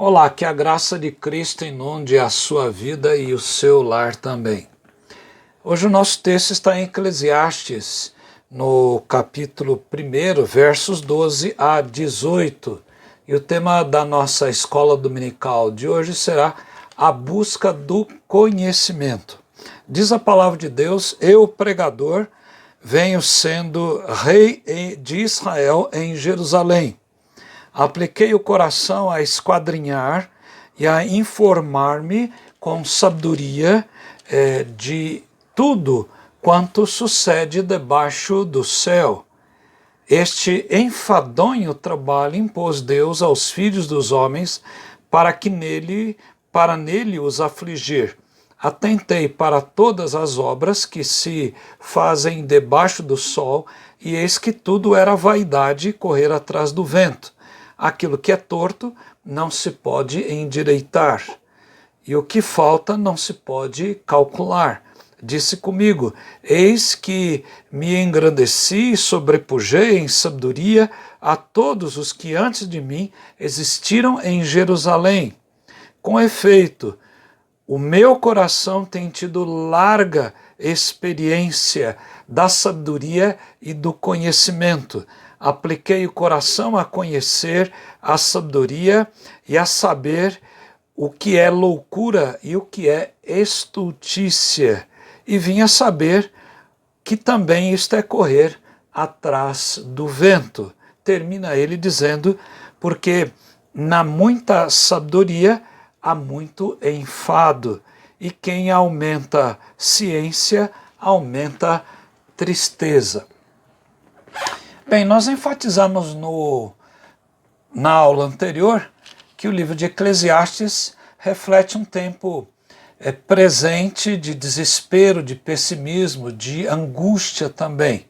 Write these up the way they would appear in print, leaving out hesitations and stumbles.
Olá, que a graça de Cristo inunde a sua vida e o seu lar também. Hoje o nosso texto está em Eclesiastes, no capítulo 1, versos 12 a 18. E o tema da nossa escola dominical de hoje será a busca do conhecimento. Diz a palavra de Deus: eu, pregador, venho sendo rei de Israel em Jerusalém. Apliquei o coração a esquadrinhar e a informar-me com sabedoria de tudo quanto sucede debaixo do céu. Este enfadonho trabalho impôs Deus aos filhos dos homens para nele os afligir. Atentei para todas as obras que se fazem debaixo do sol, e eis que tudo era vaidade e correr atrás do vento. Aquilo que é torto não se pode endireitar, e o que falta não se pode calcular. Disse comigo: eis que me engrandeci e sobrepujei em sabedoria a todos os que antes de mim existiram em Jerusalém. Com efeito, o meu coração tem tido larga experiência da sabedoria e do conhecimento. Apliquei o coração a conhecer a sabedoria e a saber o que é loucura e o que é estultícia. E vim a saber que também isto é correr atrás do vento. Termina ele dizendo: porque na muita sabedoria há muito enfado, e quem aumenta ciência aumenta tristeza. Bem, nós enfatizamos na aula anterior que o livro de Eclesiastes reflete um tempo presente de desespero, de pessimismo, de angústia também.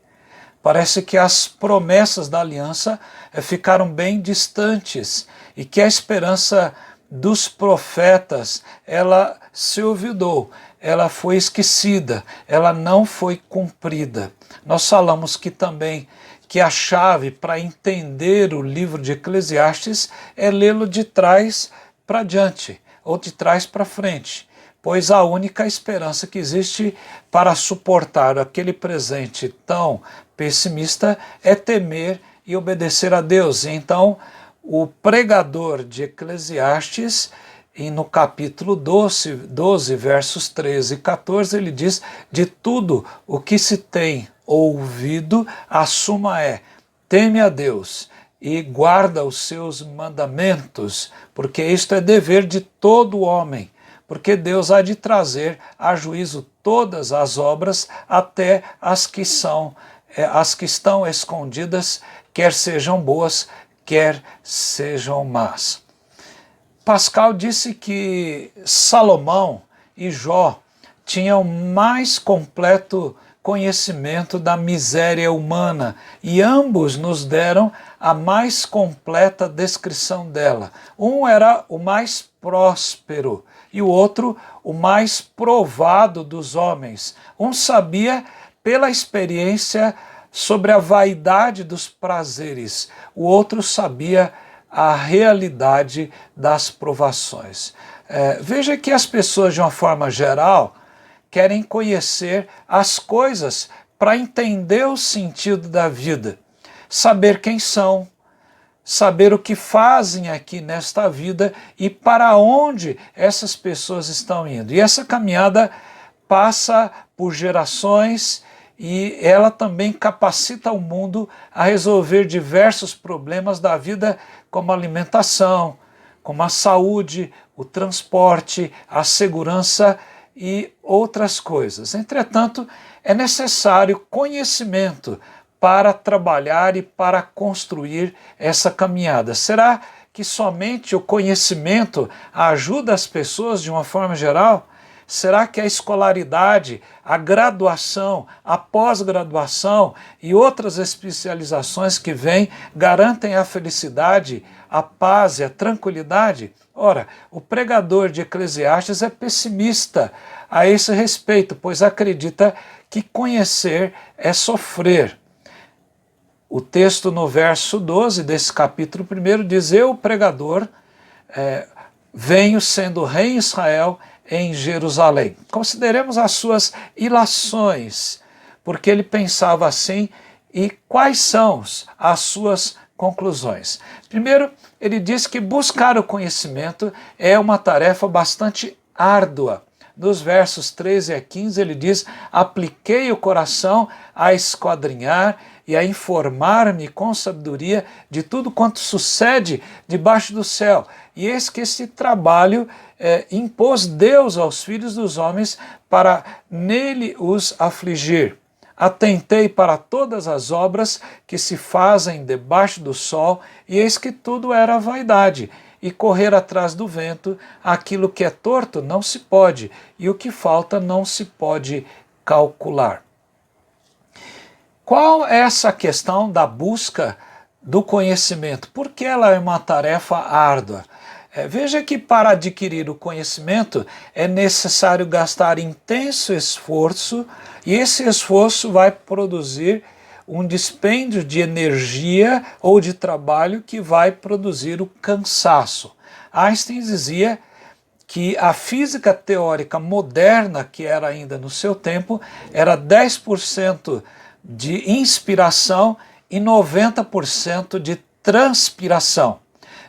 Parece que as promessas da aliança ficaram bem distantes e que a esperança dos profetas, ela se olvidou, ela foi esquecida, ela não foi cumprida. Nós falamos que também que a chave para entender o livro de Eclesiastes é lê-lo de trás para diante, ou de trás para frente, pois a única esperança que existe para suportar aquele presente tão pessimista é temer e obedecer a Deus. Então, o pregador de Eclesiastes, no capítulo 12, versos 13 e 14, ele diz: de tudo o que se tem ouvido, a suma é: teme a Deus e guarda os seus mandamentos, porque isto é dever de todo homem, porque Deus há de trazer a juízo todas as obras, até as que estão escondidas, quer sejam boas, quer sejam más. Pascal disse que Salomão e Jó tinham mais completo conhecimento da miséria humana, e ambos nos deram a mais completa descrição dela. Um era o mais próspero e o outro o mais provado dos homens. Um sabia pela experiência sobre a vaidade dos prazeres, o outro sabia a realidade das provações. Veja que as pessoas, de uma forma geral, querem conhecer as coisas para entender o sentido da vida, saber quem são, saber o que fazem aqui nesta vida e para onde essas pessoas estão indo. E essa caminhada passa por gerações e ela também capacita o mundo a resolver diversos problemas da vida, como a alimentação, como a saúde, o transporte, a segurança e outras coisas. Entretanto, é necessário conhecimento para trabalhar e para construir essa caminhada. Será que somente o conhecimento ajuda as pessoas de uma forma geral? Será que a escolaridade, a graduação, a pós-graduação e outras especializações que vêm garantem a felicidade, a paz e a tranquilidade? Ora, o pregador de Eclesiastes é pessimista a esse respeito, pois acredita que conhecer é sofrer. O texto no verso 12 desse capítulo 1 diz: eu, pregador, venho sendo rei em Israel em Jerusalém. Consideremos as suas ilações, porque ele pensava assim, e quais são as suas conclusões. Primeiro, ele diz que buscar o conhecimento é uma tarefa bastante árdua. Nos versos 13 a 15 ele diz: apliquei o coração a esquadrinhar e a informar-me com sabedoria de tudo quanto sucede debaixo do céu. E eis que esse trabalho impôs Deus aos filhos dos homens para nele os afligir. Atentei para todas as obras que se fazem debaixo do sol, e eis que tudo era vaidade, e correr atrás do vento, aquilo que é torto não se pode, e o que falta não se pode calcular. Qual é essa questão da busca do conhecimento? Por que ela é uma tarefa árdua? Veja que para adquirir o conhecimento é necessário gastar intenso esforço, e esse esforço vai produzir um dispêndio de energia ou de trabalho que vai produzir o cansaço. Einstein dizia que a física teórica moderna, que era ainda no seu tempo, era 10% de inspiração e 90% de transpiração.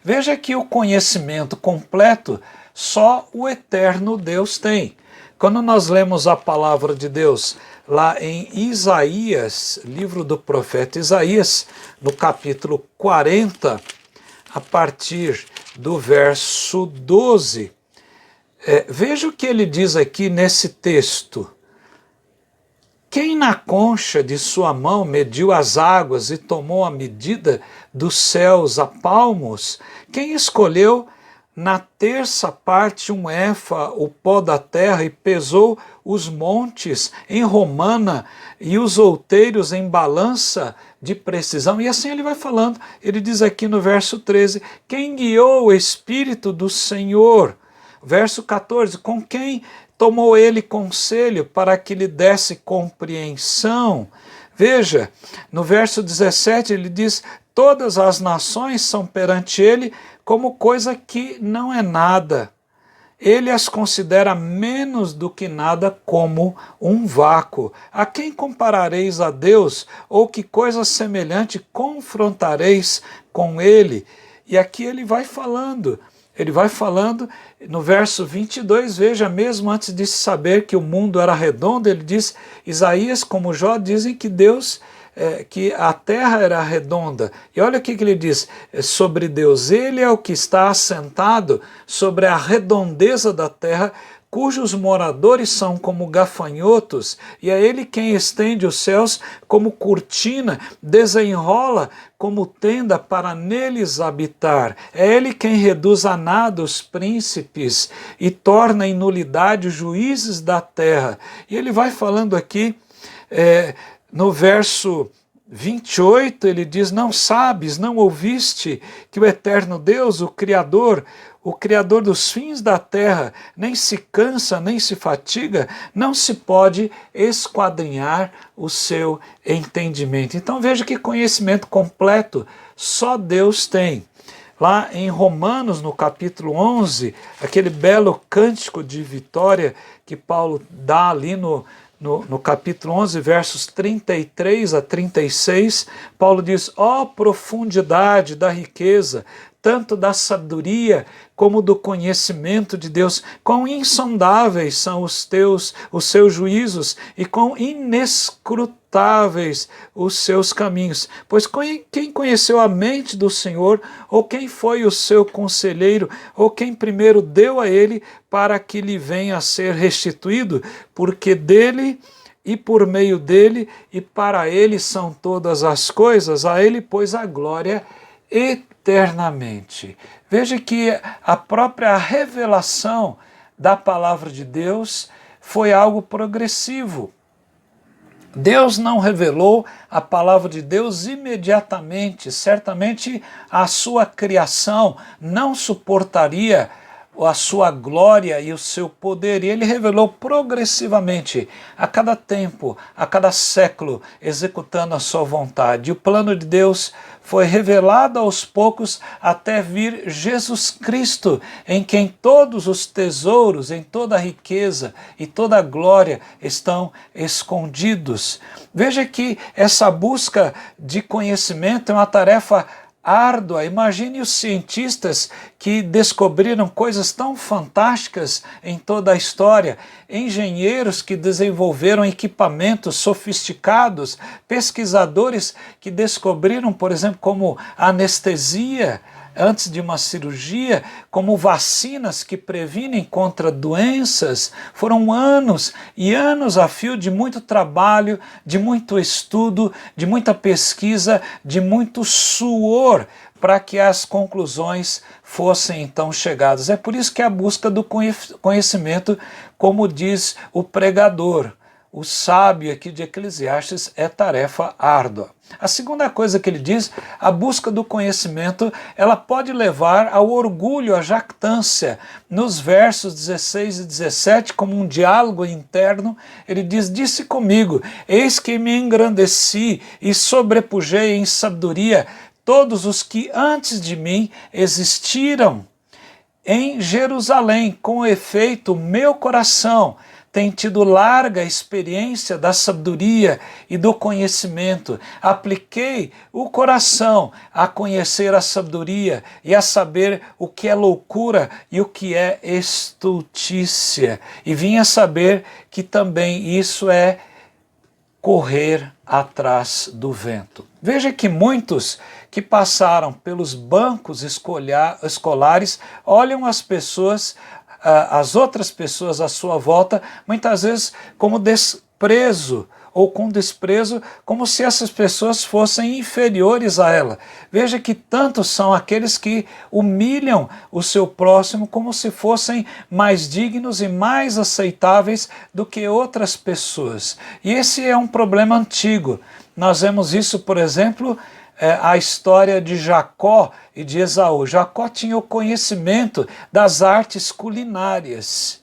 Veja que o conhecimento completo só o eterno Deus tem. Quando nós lemos a palavra de Deus lá em Isaías, livro do profeta Isaías, no capítulo 40, a partir do verso 12, veja o que ele diz aqui nesse texto. Quem na concha de sua mão mediu as águas e tomou a medida dos céus a palmos? Quem escolheu na terça parte um éfa o pó da terra e pesou os montes em romana e os outeiros em balança de precisão? E assim ele vai falando, ele diz aqui no verso 13, quem guiou o Espírito do Senhor? Verso 14, com quem tomou ele conselho para que lhe desse compreensão? Veja, no verso 17 ele diz, todas as nações são perante ele como coisa que não é nada. Ele as considera menos do que nada, como um vácuo. A quem comparareis a Deus? Ou que coisa semelhante confrontareis com ele? E aqui ele vai falando no verso 22, veja, mesmo antes de saber que o mundo era redondo, ele diz, Isaías como Jó dizem que Deus, que a terra era redonda. E olha o que ele diz sobre Deus, ele é o que está assentado sobre a redondeza da terra, cujos moradores são como gafanhotos, e é ele quem estende os céus como cortina, desenrola como tenda para neles habitar. É ele quem reduz a nada os príncipes e torna em nulidade os juízes da terra. E ele vai falando aqui, no verso 28, ele diz, não sabes, não ouviste que o eterno Deus, o Criador dos fins da terra, nem se cansa, nem se fatiga, não se pode esquadrinhar o seu entendimento. Então veja que conhecimento completo só Deus tem. Lá em Romanos, no capítulo 11, aquele belo cântico de vitória que Paulo dá ali no capítulo 11, versos 33 a 36, Paulo diz, ó profundidade da riqueza, tanto da sabedoria como do conhecimento de Deus, quão insondáveis são os seus juízos e quão inescrutáveis os seus caminhos. Pois quem conheceu a mente do Senhor, ou quem foi o seu conselheiro, ou quem primeiro deu a ele para que lhe venha a ser restituído, porque dele e por meio dele e para ele são todas as coisas, a ele pois a glória eternamente. Veja que a própria revelação da palavra de Deus foi algo progressivo. Deus não revelou a palavra de Deus imediatamente. Certamente a sua criação não suportaria a sua glória e o seu poder, e ele revelou progressivamente, a cada tempo, a cada século, executando a sua vontade. E o plano de Deus foi revelado aos poucos até vir Jesus Cristo, em quem todos os tesouros, em toda a riqueza e toda a glória estão escondidos. Veja que essa busca de conhecimento é uma tarefa árdua. Imagine os cientistas que descobriram coisas tão fantásticas em toda a história, engenheiros que desenvolveram equipamentos sofisticados, pesquisadores que descobriram, por exemplo, como anestesia antes de uma cirurgia, como vacinas que previnem contra doenças. Foram anos e anos a fio de muito trabalho, de muito estudo, de muita pesquisa, de muito suor, para que as conclusões fossem então chegadas. É por isso que a busca do conhecimento, como diz o pregador, o sábio aqui de Eclesiastes, é tarefa árdua. A segunda coisa que ele diz, a busca do conhecimento, ela pode levar ao orgulho, à jactância. Nos versos 16 e 17, como um diálogo interno, ele diz: disse comigo, eis que me engrandeci e sobrepujei em sabedoria todos os que antes de mim existiram. Em Jerusalém, com efeito, meu coração tem tido larga experiência da sabedoria e do conhecimento. Apliquei o coração a conhecer a sabedoria e a saber o que é loucura e o que é estultícia. E vim a saber que também isso é correr atrás do vento. Veja que muitos que passaram pelos bancos escolares olham as outras pessoas à sua volta, muitas vezes como desprezo, ou com desprezo, como se essas pessoas fossem inferiores a ela. Veja que tantos são aqueles que humilham o seu próximo como se fossem mais dignos e mais aceitáveis do que outras pessoas. E esse é um problema antigo. Nós vemos isso, por exemplo, a história de Jacó e de Esaú. Jacó tinha o conhecimento das artes culinárias.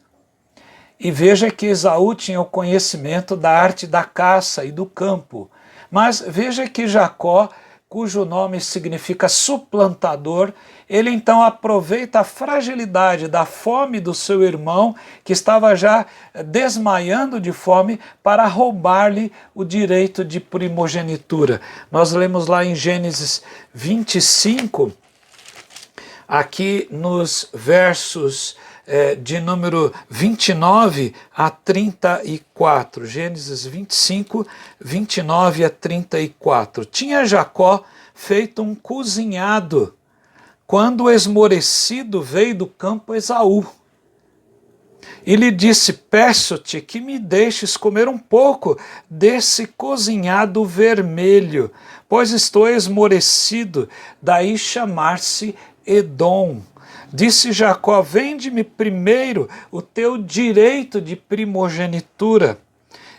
E veja que Esaú tinha o conhecimento da arte da caça e do campo. Mas veja que Jacó, cujo nome significa suplantador, ele então aproveita a fragilidade da fome do seu irmão, que estava já desmaiando de fome, para roubar-lhe o direito de primogenitura. Nós lemos lá em Gênesis 25, aqui nos versos de número 29 a 34, Gênesis 25, 29 a 34. Tinha Jacó feito um cozinhado, quando o esmorecido veio do campo Esaú. E lhe disse: peço-te que me deixes comer um pouco desse cozinhado vermelho, pois estou esmorecido, daí chamar-se Edom. Disse Jacó: vende-me primeiro o teu direito de primogenitura.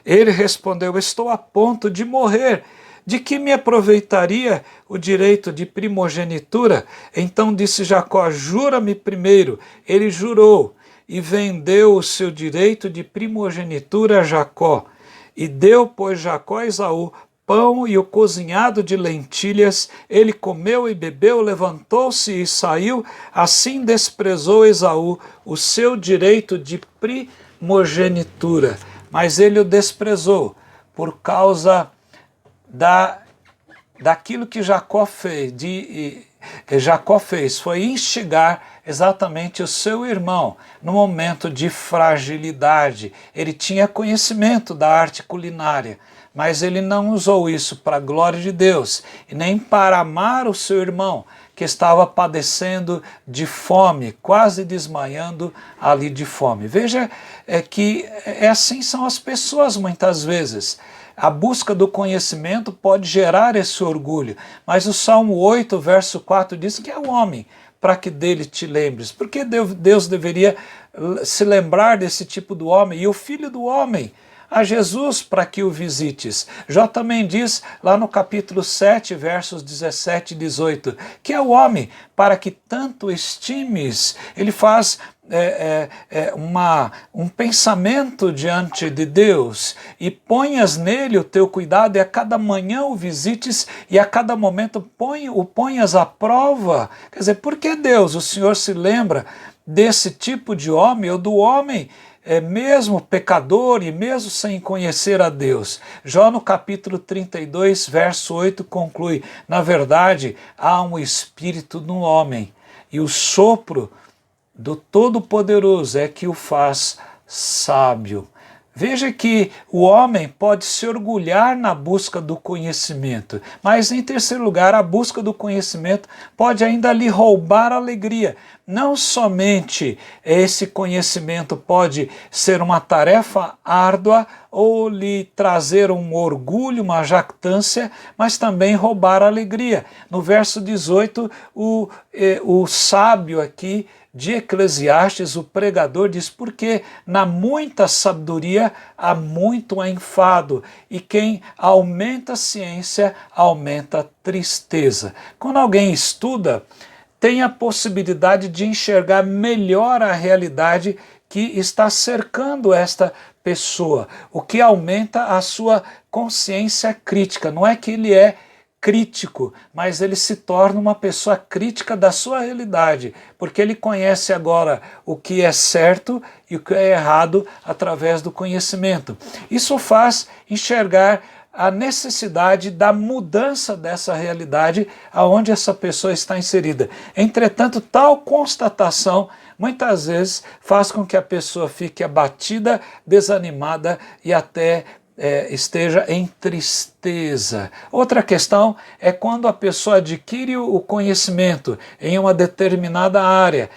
Ele respondeu: estou a ponto de morrer. De que me aproveitaria o direito de primogenitura? Então disse Jacó: jura-me primeiro. Ele jurou e vendeu o seu direito de primogenitura a Jacó. E deu, pois, Jacó a Esaú pão e o cozinhado de lentilhas. Ele comeu e bebeu, levantou-se e saiu. Assim desprezou Esaú o seu direito de primogenitura. Mas ele o desprezou por causa daquilo que Jacó fez, foi instigar exatamente o seu irmão no momento de fragilidade. Ele tinha conhecimento da arte culinária, mas ele não usou isso para a glória de Deus e nem para amar o seu irmão, que estava padecendo de fome, quase desmaiando ali de fome. Veja que assim são as pessoas muitas vezes. A busca do conhecimento pode gerar esse orgulho, mas o Salmo 8, verso 4 diz que é o homem para que dele te lembres. Porque Deus deveria se lembrar desse tipo do homem? E o filho do homem, a Jesus para que o visites. Jó também diz lá no capítulo 7, versos 17 e 18, que é o homem para que tanto estimes. Ele faz um pensamento diante de Deus e ponhas nele o teu cuidado, e a cada manhã o visites e a cada momento o ponhas à prova. Quer dizer, por que Deus, o Senhor se lembra desse tipo de homem, ou do homem mesmo pecador e mesmo sem conhecer a Deus? Jó no capítulo 32, verso 8 conclui: na verdade há um espírito no homem, e o sopro do Todo-Poderoso é que o faz sábio. Veja que o homem pode se orgulhar na busca do conhecimento, mas em terceiro lugar, a busca do conhecimento pode ainda lhe roubar a alegria. Não somente esse conhecimento pode ser uma tarefa árdua ou lhe trazer um orgulho, uma jactância, mas também roubar a alegria. No verso 18, o sábio aqui de Eclesiastes, o pregador, diz: porque na muita sabedoria há muito enfado, e quem aumenta a ciência aumenta a tristeza. Quando alguém estuda, tem a possibilidade de enxergar melhor a realidade que está cercando esta pessoa, o que aumenta a sua consciência crítica. Não é que ele é crítico, mas ele se torna uma pessoa crítica da sua realidade, porque ele conhece agora o que é certo e o que é errado através do conhecimento. Isso faz enxergar a necessidade da mudança dessa realidade aonde essa pessoa está inserida. Entretanto, tal constatação muitas vezes faz com que a pessoa fique abatida, desanimada e até esteja em tristeza. Outra questão é quando a pessoa adquire o conhecimento em uma determinada área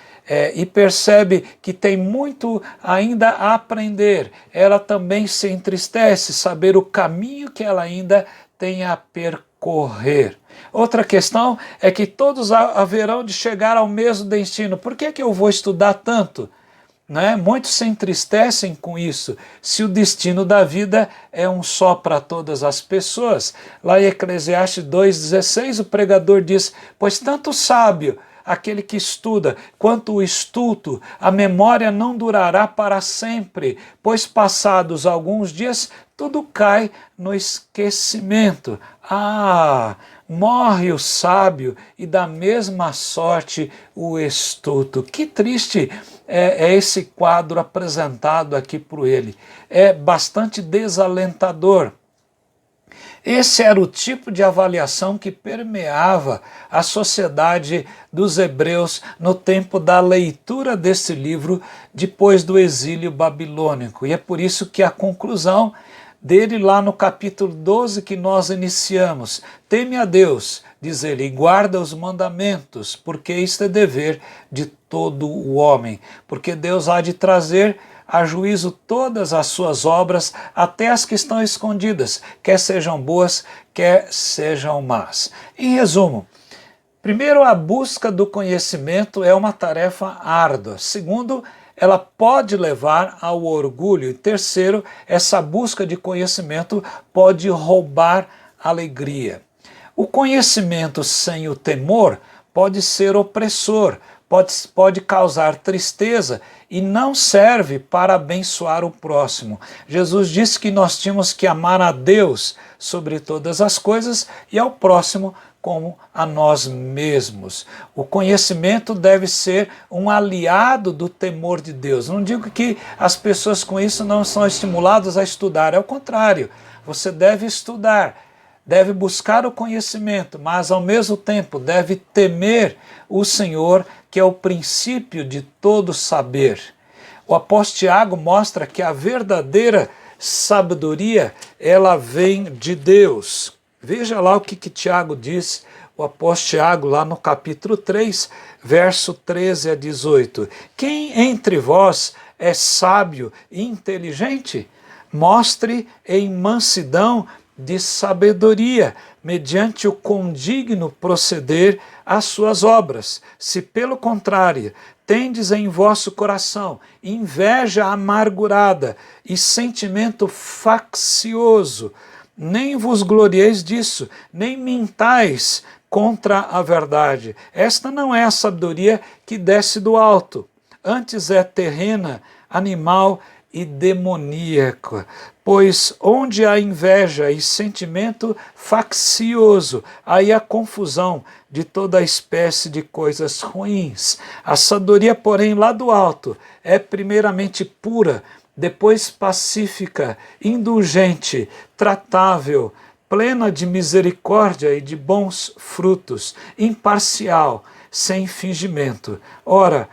e percebe que tem muito ainda a aprender, ela também se entristece, saber o caminho que ela ainda tem a percorrer. Outra questão é que todos haverão de chegar ao mesmo destino. Por que eu vou estudar tanto? Muitos se entristecem com isso, se o destino da vida é um só para todas as pessoas. Lá em Eclesiastes 2,16 o pregador diz: pois tanto o sábio, aquele que estuda, quanto o estulto, a memória não durará para sempre, pois passados alguns dias tudo cai no esquecimento. Morre o sábio e da mesma sorte o estulto. Que triste é esse quadro apresentado aqui por ele. É bastante desalentador. Esse era o tipo de avaliação que permeava a sociedade dos hebreus no tempo da leitura desse livro depois do exílio babilônico. E é por isso que a conclusão dele lá no capítulo 12 que nós iniciamos: teme a Deus, diz ele, e guarda os mandamentos, porque isto é dever de todo o homem. Porque Deus há de trazer a juízo todas as suas obras, até as que estão escondidas, quer sejam boas, quer sejam más. Em resumo, primeiro, a busca do conhecimento é uma tarefa árdua. Segundo, ela pode levar ao orgulho. E terceiro, essa busca de conhecimento pode roubar alegria. O conhecimento sem o temor pode ser opressor, pode causar tristeza e não serve para abençoar o próximo. Jesus disse que nós tínhamos que amar a Deus sobre todas as coisas e ao próximo como a nós mesmos. O conhecimento deve ser um aliado do temor de Deus. Não digo que as pessoas com isso não são estimuladas a estudar, é o contrário. Você deve estudar, deve buscar o conhecimento, mas ao mesmo tempo deve temer o Senhor, que é o princípio de todo saber. O apóstolo Tiago mostra que a verdadeira sabedoria, ela vem de Deus. Veja lá o que Tiago diz, o apóstolo Tiago, lá no capítulo 3, verso 13 a 18. Quem entre vós é sábio e inteligente? Mostre em mansidão de sabedoria, mediante o condigno proceder às suas obras. Se, pelo contrário, tendes em vosso coração inveja amargurada e sentimento faccioso, nem vos glorieis disso, nem mintais contra a verdade. Esta não é a sabedoria que desce do alto, antes é terrena, animal e demoníaca. Pois onde há inveja e sentimento faccioso, aí há confusão de toda espécie de coisas ruins. A sabedoria, porém, lá do alto, é primeiramente pura, depois pacífica, indulgente, tratável, plena de misericórdia e de bons frutos, imparcial, sem fingimento. Ora,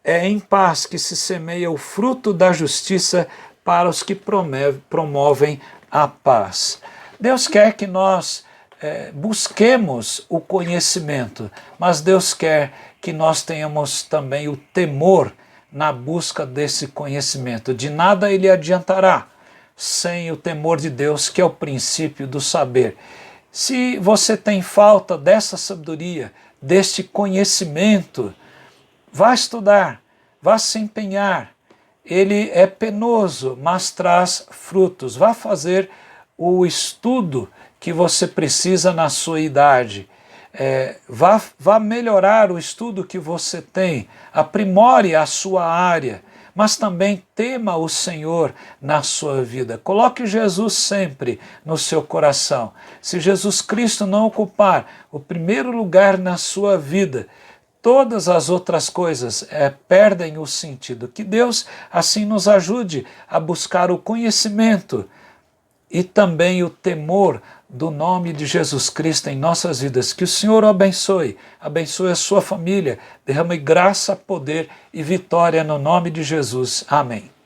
é em paz que se semeia o fruto da justiça para os que promovem a paz. Deus quer que nós busquemos o conhecimento, mas Deus quer que nós tenhamos também o temor na busca desse conhecimento. De nada ele adiantará sem o temor de Deus, que é o princípio do saber. Se você tem falta dessa sabedoria, deste conhecimento, vá estudar, vá se empenhar. Ele é penoso, mas traz frutos. Vá fazer o estudo que você precisa na sua idade. Vá melhorar o estudo que você tem. Aprimore a sua área, mas também tema o Senhor na sua vida. Coloque Jesus sempre no seu coração. Se Jesus Cristo não ocupar o primeiro lugar na sua vida, todas as outras coisas perdem o sentido. Que Deus assim nos ajude a buscar o conhecimento e também o temor do nome de Jesus Cristo em nossas vidas. Que o Senhor o abençoe a sua família, derrame graça, poder e vitória no nome de Jesus. Amém.